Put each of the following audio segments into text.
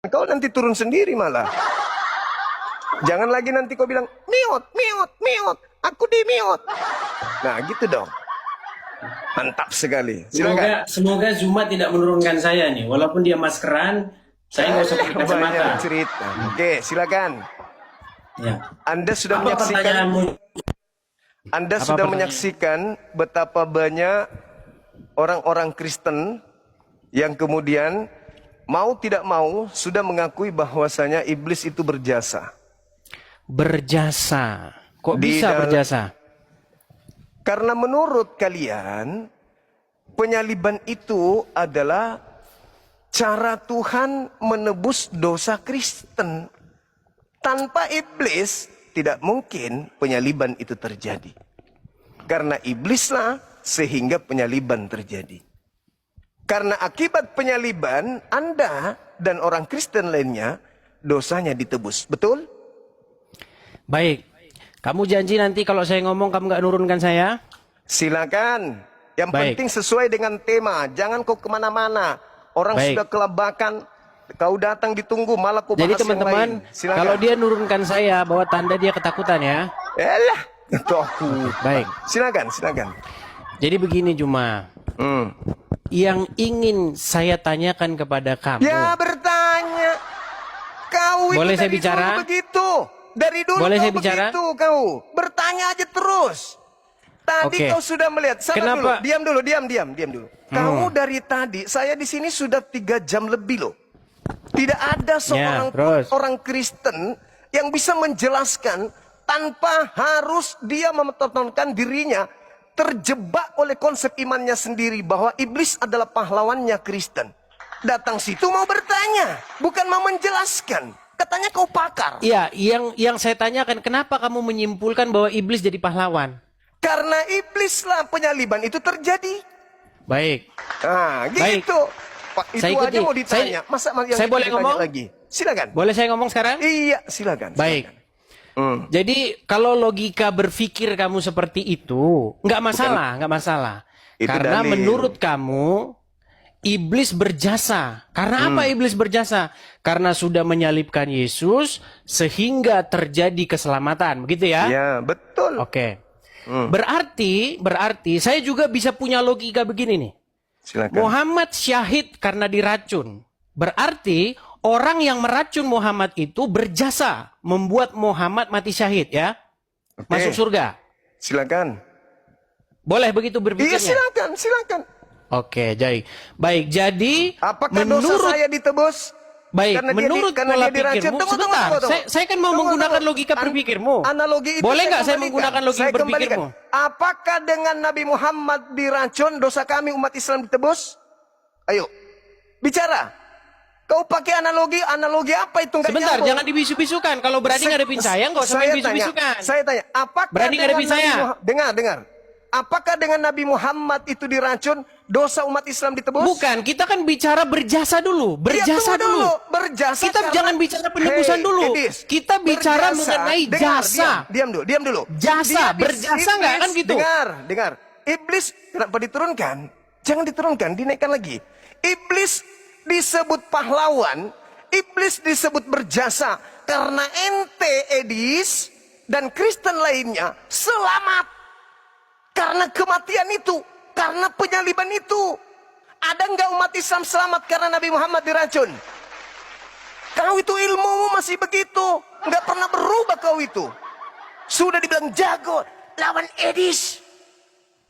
Kau nanti turun sendiri malah. Jangan lagi nanti kau bilang, miot, miot, miot, aku di miot. Nah gitu dong. Mantap sekali. Silakan. Semoga Zuma tidak menurunkan saya nih. Walaupun dia maskeran, saya nggak usah pakai kacamata. Banyak cerita. Oke, silakan. Ya. Anda sudah Apa menyaksikan. pertanyaanmu? Anda sudah menyaksikan betapa banyak orang-orang Kristen yang kemudian mau tidak mau sudah mengakui bahwasanya iblis itu berjasa. Berjasa. Kok Di bisa dalam- berjasa? Karena menurut kalian penyaliban itu adalah cara Tuhan menebus dosa Kristen. Tanpa iblis tidak mungkin penyaliban itu terjadi. Karena iblislah sehingga penyaliban terjadi. Karena akibat penyaliban Anda dan orang Kristen lainnya dosanya ditebus. Betul? Baik. Kamu janji nanti kalau saya ngomong kamu nggak nurunkan saya? Silakan. Yang Baik. penting sesuai dengan tema. Jangan kau kemana-mana. Orang Baik. sudah kelabakan. Kau datang ditunggu malah kau bahas Jadi yang teman-teman, lain. Silakan. kalau dia nurunkan saya, bahwa tanda dia ketakutan ya. Elah. Takut. Baik. Silakan, silakan. Jadi begini Juma, yang ingin saya tanyakan kepada kamu. Ya bertanya. Kau itu Boleh saya dari bicara? dulu begitu. Dari dulu Boleh kau saya bicara? begitu kau. Bertanya aja terus. Tadi Oke. kau sudah melihat. Sabar Kenapa? dulu. Diam dulu, diam dulu. Kamu dari tadi, saya di sini sudah 3 jam lebih loh. Tidak ada seorang terus. orang Kristen yang bisa menjelaskan tanpa harus dia mempertontonkan dirinya terjebak oleh konsep imannya sendiri bahwa iblis adalah pahlawannya Kristen. Datang situ mau bertanya, bukan mau menjelaskan. Katanya kau pakar. Iya, yang saya tanyakan, kenapa kamu menyimpulkan bahwa iblis jadi pahlawan? Karena iblislah penyaliban itu terjadi. Baik. Nah, Baik. gitu. Pak, itu Saya ikuti. aja mau ditanya. Masa yang saya itu boleh ditanya ngomong? lagi? Silakan. Boleh saya ngomong sekarang? Iya, silakan. Baik. silakan. Jadi kalau logika berpikir kamu seperti itu, nggak masalah, nggak masalah. Itu Karena dalil. menurut kamu iblis berjasa. Karena apa iblis berjasa? Karena sudah menyalibkan Yesus sehingga terjadi keselamatan, begitu ya? Ya, betul. Oke. Berarti saya juga bisa punya logika begini nih. Silakan. Muhammad syahid karena diracun. Berarti orang yang meracun Muhammad itu berjasa membuat Muhammad mati syahid ya. Oke. Masuk surga. Silakan. Boleh begitu Iya, berpikirnya? silakan, silakan. Oke, baik. Jadi Apakah dosa saya ditebus? baik, Karena menurut karena pola dia diracun. pikirmu, Tunggu, sebentar. tunggu. Saya kan mau menggunakan logika berpikirmu. Analogi itu Boleh nggak saya kembalikan. menggunakan logika Saya kembalikan. berpikirmu? Apakah dengan Nabi Muhammad diracun dosa kami umat Islam ditebus? Ayo, bicara. Kau pakai analogi apa itu? Nggak Sebentar, nyambung. jangan dibisu-bisukan. Kalau berani ngadepin saya, nggak usah main bisu-bisukan. Saya tanya, apakah Berani dengan ngadepin Nabi saya? Dengar. Apakah dengan Nabi Muhammad itu diracun, dosa umat Islam ditebus? Bukan, kita kan bicara berjasa dulu. Berjasa Ya, tunggu dulu. Berjasa. Kita karena- jangan bicara penebusan dulu. Edis, Kita bicara berjasa. mengenai Dengar, jasa. Diam dulu. Jasa, berjasa nggak kan gitu? Dengar. Iblis kenapa diturunkan? Jangan diturunkan, dinaikkan lagi. Iblis disebut pahlawan, iblis disebut berjasa karena ente Edis dan Kristen lainnya selamat. Karena kematian itu, karena penyaliban itu. Ada nggak umat Islam selamat karena Nabi Muhammad diracun? Kau itu ilmumu masih begitu. Nggak pernah berubah kau itu. Sudah dibilang jago, lawan Edis.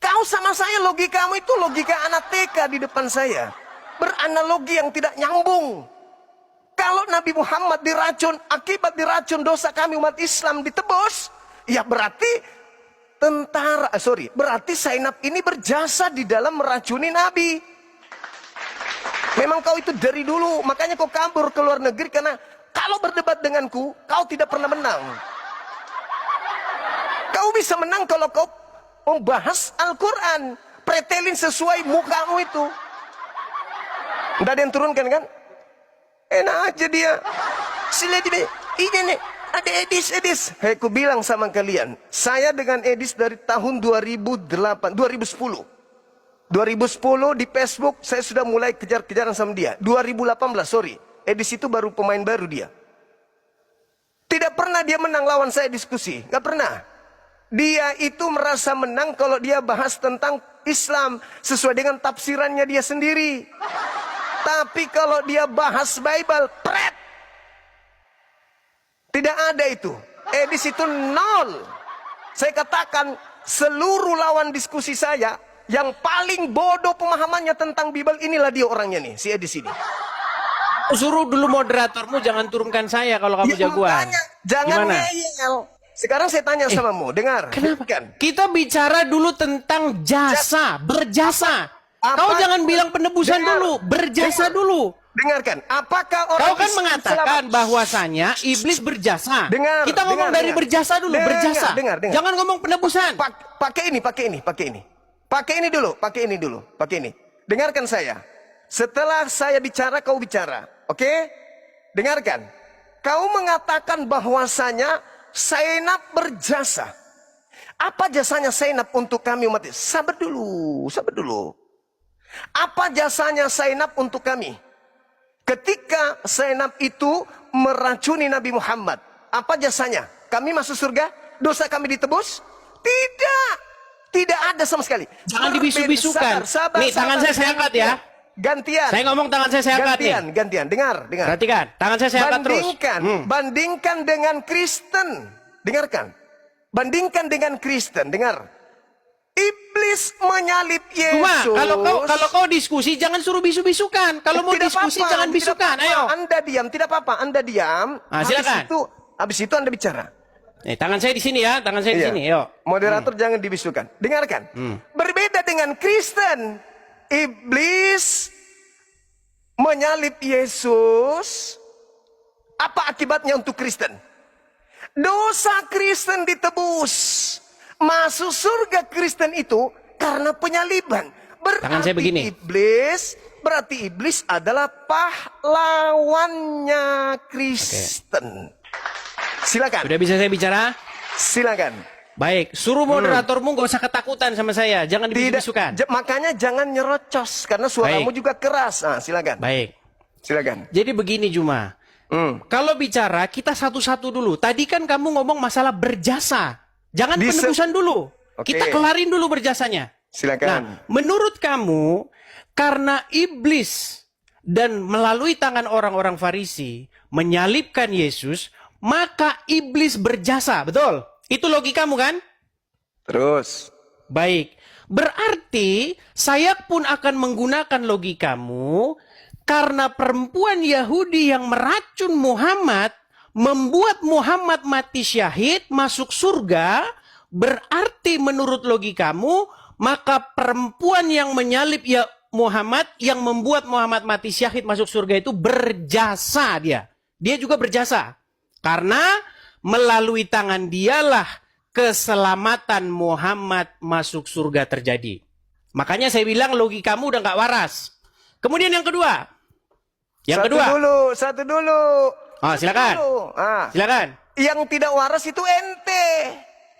Kau sama saya logikamu itu logika anak TK di depan saya. Beranalogi yang tidak nyambung. Kalau Nabi Muhammad diracun, akibat diracun dosa kami umat Islam ditebus. Ya berarti berarti Zainab ini berjasa di dalam meracuni Nabi. Memang kau itu dari dulu, makanya kau kabur ke luar negeri karena kalau berdebat denganku, kau tidak pernah menang. Kau bisa menang kalau kau membahas Al-Quran, pretelin sesuai mukamu itu. Tidak ada yang turunkan kan? Enak aja dia. Sila di ini nih. Ada Edis. Hei, ku bilang sama kalian, saya dengan Edis dari tahun 2010. 2010 di Facebook saya sudah mulai kejar-kejaran sama dia. 2018, sorry. di situ baru pemain baru dia. Tidak pernah dia menang lawan saya diskusi. Nggak pernah. Dia itu merasa menang kalau dia bahas tentang Islam sesuai dengan tafsirannya dia sendiri. Tapi kalau dia bahas Bible, pret. Tidak ada itu. Di situ nol. Saya katakan seluruh lawan diskusi saya yang paling bodoh pemahamannya tentang Bible, inilah dia orangnya nih, si Edi sini. Suruh dulu moderatormu jangan turunkan saya kalau kamu jagoan. Makanya, jangan Gimana? ngeyel. Sekarang saya tanya samamu, dengar. Kenapa? Kan? Kita bicara dulu tentang jasa, berjasa. Kau Apa- jangan bilang penebusan Dengar. dulu, berjasa Dengar. dulu. Dengarkan, apakah orang Kau kan Islam mengatakan selamat? bahwasanya iblis berjasa. Dengar, Kita ngomong dengar, dari dengar. berjasa dulu, Dengar, berjasa. dengar. Jangan ngomong penebusan. Pakai ini. Pakai ini dulu. Dengarkan saya. Setelah saya bicara, kau bicara. Oke? Dengarkan. Kau mengatakan bahwasanya Zainab berjasa. Apa jasanya Zainab untuk kami umat Islam? Sabar dulu. Apa jasanya Zainab untuk kami? Ketika Zainab itu meracuni Nabi Muhammad, apa jasanya? Kami masuk surga? Dosa kami ditebus? Tidak. Tidak ada sama sekali. Jangan dibisu-bisukan. Nih, tangan saya angkat ya. Gantian. Saya ngomong tangan saya angkat nih. Gantian. Dengar. Perhatikan, tangan saya angkat terus. Bandingkan dengan Kristen. Dengarkan. Bandingkan dengan Kristen. Dengar. Iblis menyalib Cuma Yesus. kalau kau diskusi jangan suruh bisu-bisukan. Kalau mau Tidak diskusi apa-apa, jangan tidak bisukan. apa-apa. Ayo. Anda diam, tidak apa-apa. Anda diam. Silakan. Habis itu Anda bicara. Nih, tangan saya di sini ya, tangan saya di Iya. sini. Yuk. Moderator jangan dibisukan. Dengarkan. Berbeda dengan Kristen. Iblis menyalib Yesus. Apa akibatnya untuk Kristen? Dosa Kristen ditebus. Masuk surga Kristen itu karena penyaliban. Tangan saya begini. Berarti iblis adalah pahlawannya Kristen. Silakan. Sudah bisa saya bicara? Silakan. Baik, suruh moderatormu gak usah ketakutan sama saya. Jangan dibisu-bisukan. Makanya jangan nyerocos karena suaramu juga keras. Nah, silakan. Baik. Silakan. Jadi begini Juma. Kalau bicara kita satu-satu dulu. Tadi kan kamu ngomong masalah berjasa. Jangan penebusan dulu. Oke. Kita kelarin dulu berjasanya. Silakan. Nah, menurut kamu karena iblis dan melalui tangan orang-orang Farisi menyalibkan Yesus, maka iblis berjasa, betul? Itu logikamu kan? Terus. Baik. Berarti saya pun akan menggunakan logikamu karena perempuan Yahudi yang meracun Muhammad membuat Muhammad mati syahid masuk surga, berarti menurut logikamu maka perempuan yang menyalib Muhammad yang membuat Muhammad mati syahid masuk surga itu berjasa dia. Dia juga berjasa. Karena melalui tangan dialah keselamatan Muhammad masuk surga terjadi. Makanya saya bilang logikamu udah nggak waras. Kemudian yang kedua. Satu dulu. Silakan. Silakan. Yang tidak waras itu ente.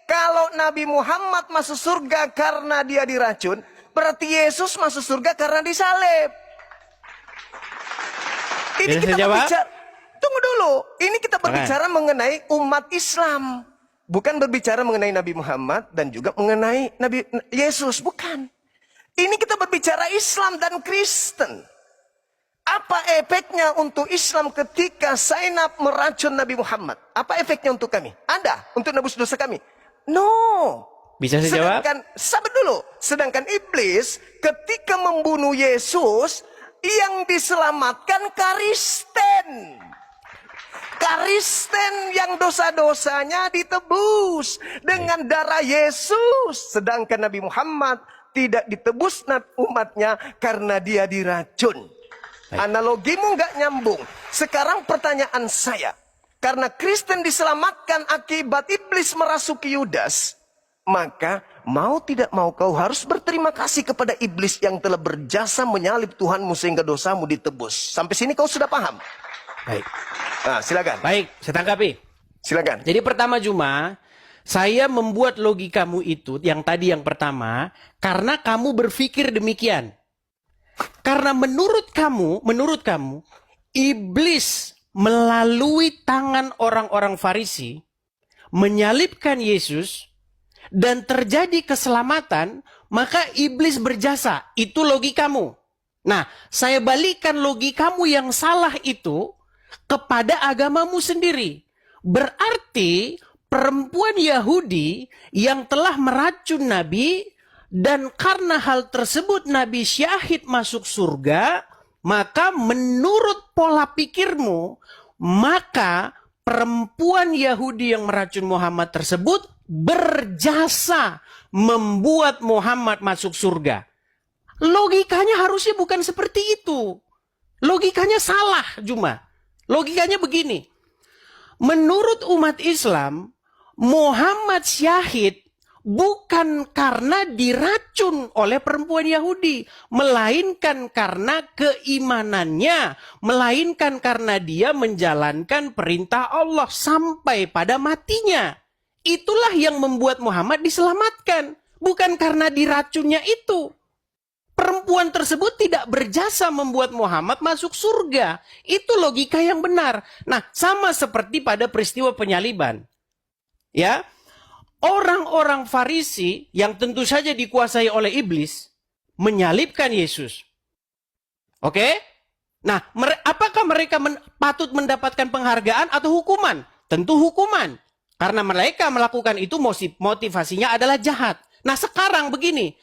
Kalau Nabi Muhammad masuk surga karena dia diracun, berarti Yesus masuk surga karena disalib. Ini Bisa kita saya jawab? berbicara. Tunggu dulu. Ini kita berbicara mengenai umat Islam. Bukan berbicara mengenai Nabi Muhammad dan juga mengenai Nabi Yesus. Bukan. Ini kita berbicara Islam dan Kristen. Apa efeknya untuk Islam ketika Zainab meracun Nabi Muhammad? Apa efeknya untuk kami? Ada untuk nebus dosa kami? No. Bisa saya jawab? Sabar dulu. Sedangkan iblis ketika membunuh Yesus, yang diselamatkan Kristen. Kristen yang dosa-dosanya ditebus dengan darah Yesus. Sedangkan Nabi Muhammad tidak ditebus umatnya karena dia diracun. Analogimu nggak nyambung. Sekarang pertanyaan saya. Karena Kristen diselamatkan akibat iblis merasuki Yudas. Maka mau tidak mau kau harus berterima kasih kepada iblis yang telah berjasa menyalib Tuhanmu sehingga dosamu ditebus. Sampai sini kau sudah paham? Baik. Nah, silakan. Baik, saya tanggapi. Silakan. Jadi pertama Juma, saya membuat logikamu itu yang tadi yang pertama karena kamu berpikir demikian. Karena menurut kamu iblis melalui tangan orang-orang Farisi menyalibkan Yesus dan terjadi keselamatan, maka iblis berjasa. Itu logikamu. Nah, saya balikan logikamu yang salah itu kepada agamamu sendiri. Berarti perempuan Yahudi yang telah meracun Nabi, dan karena hal tersebut Nabi syahid masuk surga, maka menurut pola pikirmu, maka perempuan Yahudi yang meracun Muhammad tersebut berjasa membuat Muhammad masuk surga. Logikanya harusnya bukan seperti itu. Logikanya salah, Juma. Logikanya begini. Menurut umat Islam, Muhammad syahid bukan karena diracun oleh perempuan Yahudi, melainkan karena keimanannya, melainkan karena dia menjalankan perintah Allah sampai pada matinya. Itulah yang membuat Muhammad diselamatkan, bukan karena diracunnya itu. Perempuan tersebut tidak berjasa membuat Muhammad masuk surga. Itu logika yang benar. Nah, sama seperti pada peristiwa penyaliban. Ya, orang-orang Farisi yang tentu saja dikuasai oleh iblis menyalibkan Yesus. Oke? Nah, apakah mereka patut mendapatkan penghargaan atau hukuman? Tentu hukuman. Karena mereka melakukan itu motivasinya adalah jahat. Nah, sekarang begini.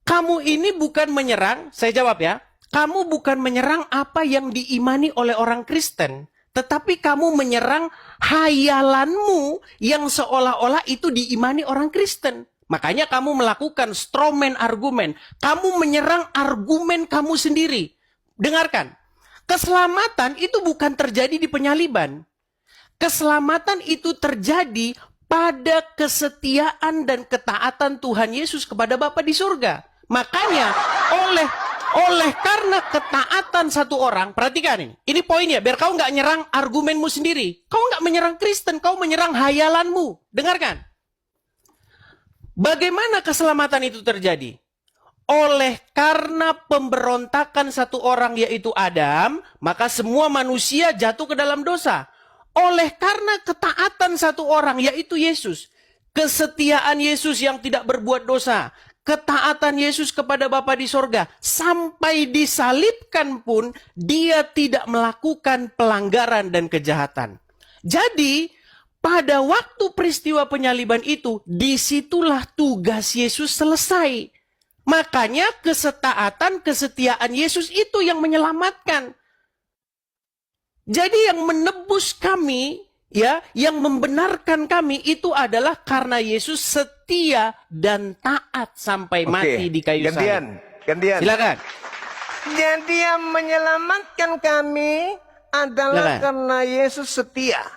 Kamu ini bukan menyerang, saya jawab ya. Kamu bukan menyerang apa yang diimani oleh orang Kristen. Tetapi kamu menyerang hayalanmu yang seolah-olah itu diimani orang Kristen. Makanya kamu melakukan strawman argumen. Kamu menyerang argumen kamu sendiri. Dengarkan. Keselamatan itu bukan terjadi di penyaliban. Keselamatan itu terjadi pada kesetiaan dan ketaatan Tuhan Yesus kepada Bapa di surga. Makanya oleh karena ketaatan satu orang, perhatikan ini poinnya, biar kau nggak nyerang argumenmu sendiri. Kau nggak menyerang Kristen, kau menyerang hayalanmu. Dengarkan. Bagaimana keselamatan itu terjadi? Oleh karena pemberontakan satu orang yaitu Adam, maka semua manusia jatuh ke dalam dosa. Oleh karena ketaatan satu orang yaitu Yesus, kesetiaan Yesus yang tidak berbuat dosa, ketaatan Yesus kepada Bapa di sorga, sampai disalibkan pun dia tidak melakukan pelanggaran dan kejahatan. Jadi pada waktu peristiwa penyaliban itu, disitulah tugas Yesus selesai. Makanya kesetiaan Yesus itu yang menyelamatkan. Jadi yang menebus kami, ya, yang membenarkan kami itu adalah karena Yesus setia dan taat sampai mati di kayu salib. Gantian. Silakan. Jadi yang menyelamatkan kami adalah karena Yesus setia.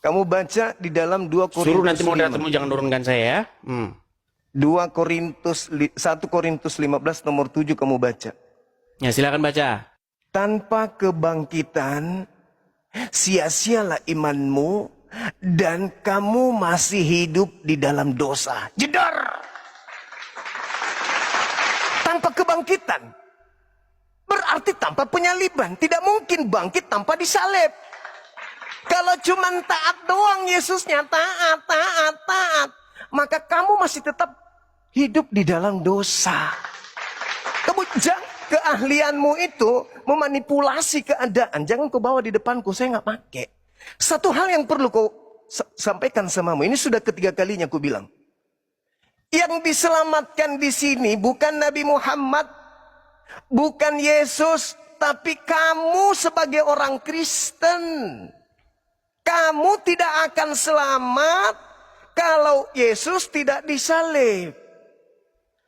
Kamu baca di dalam 2 Korintus. Suruh nanti moderatormu jangan turunkan saya ya. 1 Korintus 15 nomor 7 kamu baca. Ya silakan baca. Tanpa kebangkitan, sia-sialah imanmu, dan kamu masih hidup di dalam dosa. Jedar! Tanpa kebangkitan, berarti tanpa penyaliban. Tidak mungkin bangkit tanpa disalib. Kalau cuma taat doang Yesusnya, taat, maka kamu masih tetap hidup di dalam dosa. Kamu keahlianmu itu memanipulasi keadaan. Jangan kau bawa di depanku, saya nggak pakai. Satu hal yang perlu kau sampaikan samamu. Ini sudah ketiga kalinya aku bilang. Yang diselamatkan di sini bukan Nabi Muhammad, bukan Yesus, tapi kamu sebagai orang Kristen. Kamu tidak akan selamat kalau Yesus tidak disalib.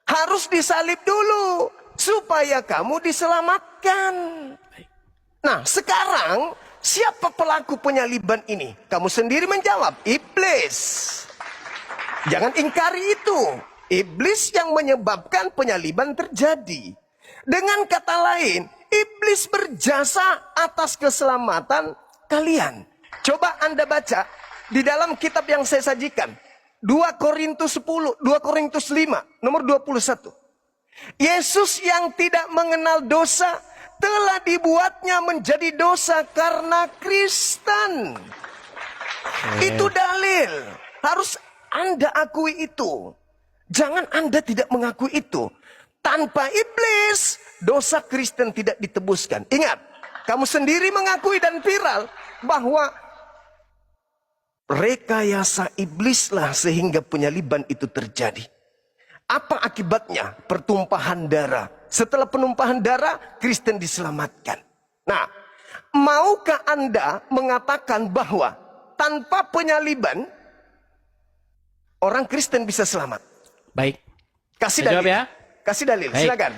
Harus disalib dulu supaya kamu diselamatkan. Nah, sekarang siapa pelaku penyaliban ini? Kamu sendiri menjawab, iblis. Jangan ingkari itu. Iblis yang menyebabkan penyaliban terjadi. Dengan kata lain, iblis berjasa atas keselamatan kalian. Coba Anda baca di dalam kitab yang saya sajikan. 2 Korintus 10, 2 Korintus 5, nomor 21. Yesus yang tidak mengenal dosa telah dibuatnya menjadi dosa karena Kristen. Itu dalil. Harus Anda akui itu. Jangan Anda tidak mengakui itu. Tanpa iblis, dosa Kristen tidak ditebuskan. Ingat, kamu sendiri mengakui dan viral bahwa rekayasa iblislah sehingga penyaliban itu terjadi. Apa akibatnya? Pertumpahan darah. Setelah penumpahan darah, Kristen diselamatkan. Nah, maukah Anda mengatakan bahwa tanpa penyaliban, orang Kristen bisa selamat? Baik. Kasih Saya dalil. jawab ya. Kasih dalil, Baik. silakan.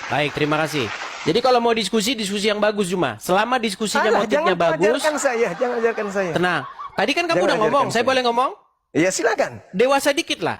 Baik, terima kasih. Jadi kalau mau diskusi yang bagus cuma. Selama diskusinya motifnya jangan bagus, ajarkan saya, jangan ajarkan saya. tenang. Tadi kan kamu Jangan udah ngomong, ajarkan saya saya. boleh ngomong? Ya silakan. Dewasa dikit lah.